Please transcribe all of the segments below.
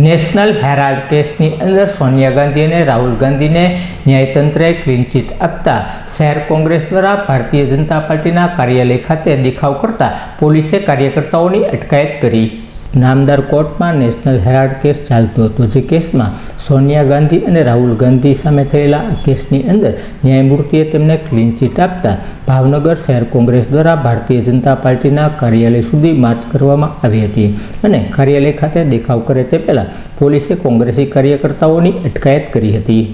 National Herald કેસની અંદર સોનિયા ગાંધી અને રાહુલ ગાંધીને ન્યાયતંત્રએ ક્લીન ચીટ આપતા શહેર કોંગ્રેસ દ્વારા ભારતીય જનતા પાર્ટીના કાર્યાલય ખાતે દેખાવ કરતા પોલીસે કાર્યકર્તાઓની અટકાયત કરી। નામદાર કોર્ટમાં નેશનલ હેરાલ્ડ કેસ ચાલતો હતો, જે કેસમાં સોનિયા ગાંધી અને રાહુલ ગાંધી સામે થયેલા આ કેસની અંદર ન્યાયમૂર્તિએ તેમને ક્લીન ચીટ આપતા ભાવનગર શહેર કોંગ્રેસ દ્વારા ભારતીય જનતા પાર્ટીના કાર્યાલય સુધી માર્ચ કરવામાં આવી હતી અને કાર્યાલય ખાતે દેખાવ કરે તે પહેલાં પોલીસે કોંગ્રેસી કાર્યકર્તાઓની અટકાયત કરી હતી।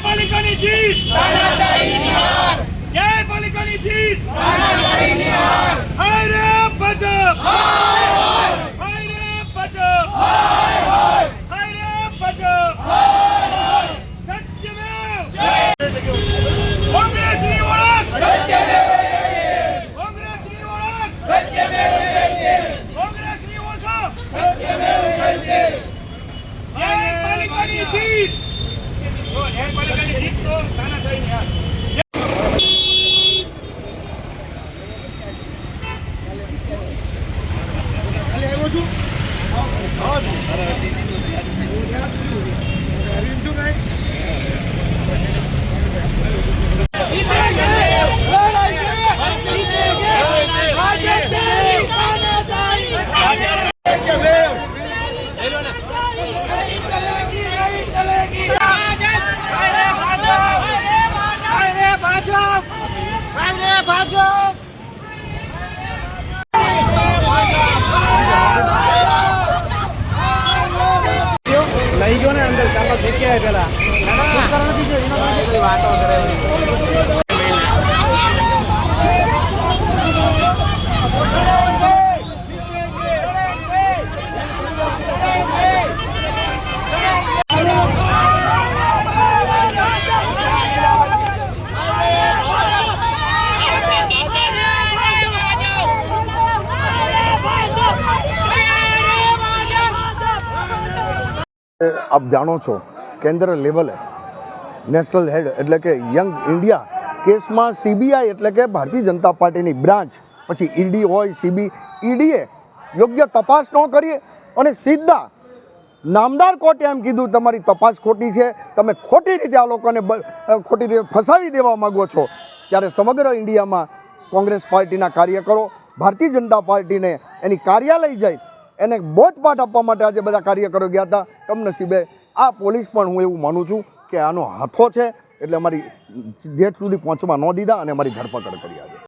पालिकानी जीत तानाशाही निहार जय पालिकानी जीत तानाशाही निहार हाय रे भाजप हाय हाय रे भाजप हाय हाय रे भाजप हाय सत्यमेव जय कांग्रेसनी ओळख सत्यमेव कांग्रेसनी ओळख सत्यमेव जयते कांग्रेसनी ओळख सत्यमेव जयते जय पालिकानी जीत जय पालिकानी जीत तो तानाशाही निहार લઈ ગયો ને અંદર ચાલો જગ્યાએ પેલા વાતો કરે આપ જાણો છો કેન્દ્ર લેવલે નેશનલ હેડ એટલે કે યંગ ઇન્ડિયા કેસમાં સીબીઆઈ એટલે કે ભારતીય જનતા પાર્ટીની બ્રાન્ચ, પછી ઈડી હોય ઈડીએ યોગ્ય તપાસ ન કરીએ અને સીધા નામદાર કોર્ટે એમ કીધું તમારી તપાસ ખોટી છે, તમે ખોટી રીતે આ લોકોને ખોટી રીતે ફસાવી દેવા માગો છો, ત્યારે સમગ્ર ઇન્ડિયામાં કોંગ્રેસ પાર્ટીના કાર્યકરો ભારતીય જનતા પાર્ટીને એની કાર્યાલય જઈ એને બોધપાઠ આપવા માટે આજે બધા કાર્યકરો ગયા હતા। કમનસીબે આ પોલીસ પણ હું એવું માનું છું કે આનો હાથો છે, એટલે અમારી જેટ સુધી પહોંચવા ન દીધા અને અમારી ધરપકડ કરી આજે।